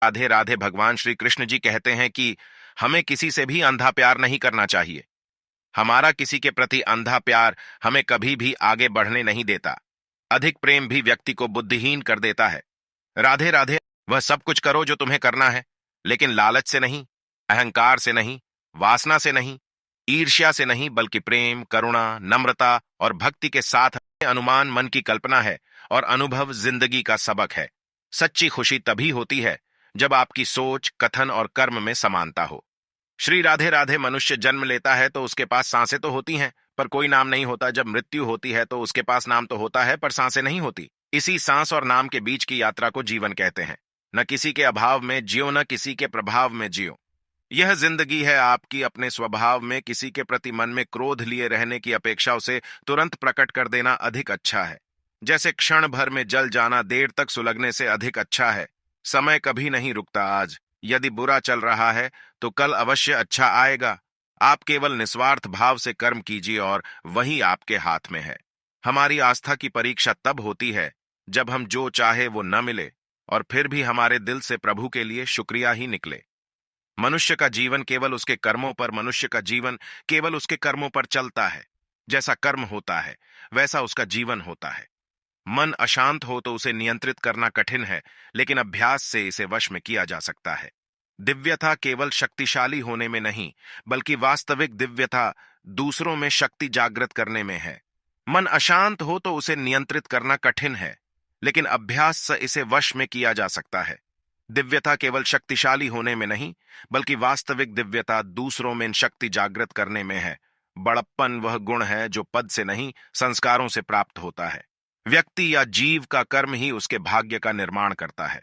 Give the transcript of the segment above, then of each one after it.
राधे राधे। भगवान श्री कृष्ण जी कहते हैं कि हमें किसी से भी अंधा प्यार नहीं करना चाहिए। हमारा किसी के प्रति अंधा प्यार हमें कभी भी आगे बढ़ने नहीं देता। अधिक प्रेम भी व्यक्ति को बुद्धिहीन कर देता है। राधे राधे। वह सब कुछ करो जो तुम्हें करना है, लेकिन लालच से नहीं, अहंकार से नहीं, वासना से नहीं, ईर्ष्या से नहीं, बल्कि प्रेम, करुणा, नम्रता और भक्ति के साथ। अनुमान मन की कल्पना है और अनुभव जिंदगी का सबक है। सच्ची खुशी तभी होती है जब आपकी सोच, कथन और कर्म में समानता हो। श्री राधे राधे। मनुष्य जन्म लेता है तो उसके पास सांसें तो होती हैं, पर कोई नाम नहीं होता। जब मृत्यु होती है तो उसके पास नाम तो होता है, पर सांसें नहीं होती। इसी सांस और नाम के बीच की यात्रा को जीवन कहते हैं। न किसी के अभाव में जियो, न किसी के प्रभाव में जियो। यह जिंदगी है आपकी। अपने स्वभाव में किसी के प्रति मन में क्रोध लिए रहने की अपेक्षा उसे तुरंत प्रकट कर देना अधिक अच्छा है। जैसे क्षण भर में जल जाना देर तक सुलगने से अधिक अच्छा है। समय कभी नहीं रुकता। आज यदि बुरा चल रहा है तो कल अवश्य अच्छा आएगा। आप केवल निस्वार्थ भाव से कर्म कीजिए और वही आपके हाथ में है। हमारी आस्था की परीक्षा तब होती है जब हम जो चाहे वो न मिले और फिर भी हमारे दिल से प्रभु के लिए शुक्रिया ही निकले। मनुष्य का जीवन केवल उसके कर्मों पर मनुष्य का जीवन केवल उसके कर्मों पर चलता है। जैसा कर्म होता है वैसा उसका जीवन होता है। मन अशांत हो तो उसे नियंत्रित करना कठिन है, लेकिन अभ्यास से इसे वश में किया जा सकता है। दिव्यता केवल शक्तिशाली होने में नहीं, बल्कि वास्तविक दिव्यता दूसरों में शक्ति जागृत करने में है। मन अशांत हो तो उसे नियंत्रित करना कठिन है, लेकिन अभ्यास से इसे वश में किया जा सकता है। दिव्यता केवल शक्तिशाली होने में नहीं, बल्कि वास्तविक दिव्यता दूसरों में शक्ति जागृत करने में है। बड़प्पन वह गुण है जो पद से नहीं, संस्कारों से प्राप्त होता है। व्यक्ति या जीव का कर्म ही उसके भाग्य का निर्माण करता है।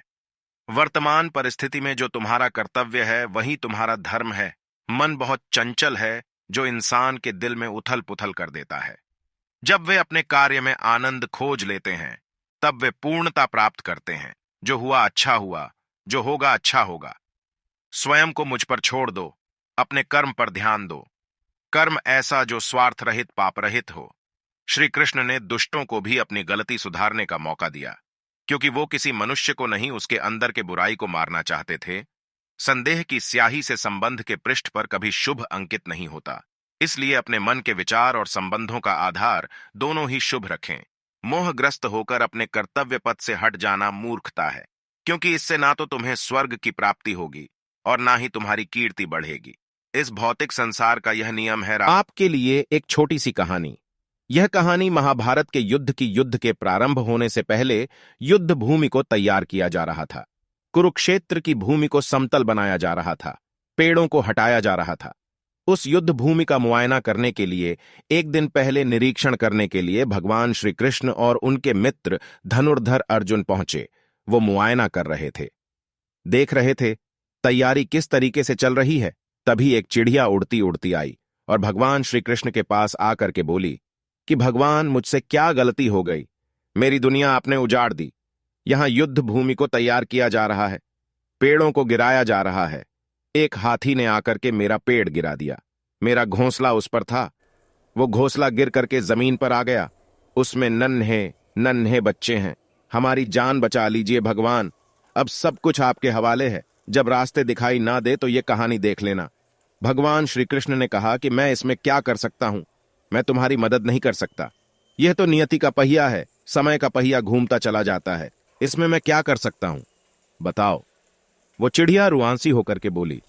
वर्तमान परिस्थिति में जो तुम्हारा कर्तव्य है वही तुम्हारा धर्म है। मन बहुत चंचल है जो इंसान के दिल में उथल पुथल कर देता है। जब वे अपने कार्य में आनंद खोज लेते हैं तब वे पूर्णता प्राप्त करते हैं। जो हुआ अच्छा हुआ, जो होगा अच्छा होगा। स्वयं को मुझ पर छोड़ दो, अपने कर्म पर ध्यान दो। कर्म ऐसा जो स्वार्थ रहित, पाप रहित हो। श्री कृष्ण ने दुष्टों को भी अपनी गलती सुधारने का मौका दिया, क्योंकि वो किसी मनुष्य को नहीं, उसके अंदर के बुराई को मारना चाहते थे। संदेह की स्याही से संबंध के पृष्ठ पर कभी शुभ अंकित नहीं होता। इसलिए अपने मन के विचार और संबंधों का आधार दोनों ही शुभ रखें। मोहग्रस्त होकर अपने कर्तव्य पथ से हट जाना मूर्खता है, क्योंकि इससे ना तो तुम्हें स्वर्ग की प्राप्ति होगी और ना ही तुम्हारी कीर्ति बढ़ेगी। इस भौतिक संसार का यह नियम है। आपके लिए एक छोटी सी कहानी। यह कहानी महाभारत के युद्ध के प्रारंभ होने से पहले युद्ध भूमि को तैयार किया जा रहा था। कुरुक्षेत्र की भूमि को समतल बनाया जा रहा था, पेड़ों को हटाया जा रहा था। उस युद्ध भूमि का मुआयना करने के लिए एक दिन पहले निरीक्षण करने के लिए भगवान श्री कृष्ण और उनके मित्र धनुर्धर अर्जुन पहुंचे। वो मुआयना कर रहे थे, देख रहे थे तैयारी किस तरीके से चल रही है। तभी एक चिड़िया उड़ती उड़ती आई और भगवान श्री कृष्ण के पास आकर के बोली कि भगवान, मुझसे क्या गलती हो गई? मेरी दुनिया आपने उजाड़ दी। यहां युद्ध भूमि को तैयार किया जा रहा है, पेड़ों को गिराया जा रहा है। एक हाथी ने आकर के मेरा पेड़ गिरा दिया। मेरा घोंसला उस पर था, वो घोंसला गिर करके जमीन पर आ गया। उसमें नन्हे नन्हे बच्चे हैं। हमारी जान बचा लीजिए भगवान। अब सब कुछ आपके हवाले है। जब रास्ते दिखाई ना दे तो ये कहानी देख लेना। भगवान श्री कृष्ण ने कहा कि मैं इसमें क्या कर सकता हूं? मैं तुम्हारी मदद नहीं कर सकता। यह तो नियति का पहिया है, समय का पहिया घूमता चला जाता है। इसमें मैं क्या कर सकता हूं, बताओ? वो चिड़िया रुआंसी होकर के बोली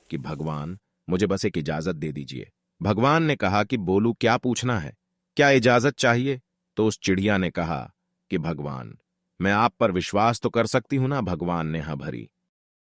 कि भगवान, मुझे बस एक इजाजत दे दीजिए। भगवान ने कहा कि बोलू, क्या पूछना है? क्या इजाजत चाहिए? तो उस चिड़िया ने कहा कि भगवान, मैं आप पर विश्वास तो कर सकती हूं ना? भगवान ने हाँ भरी।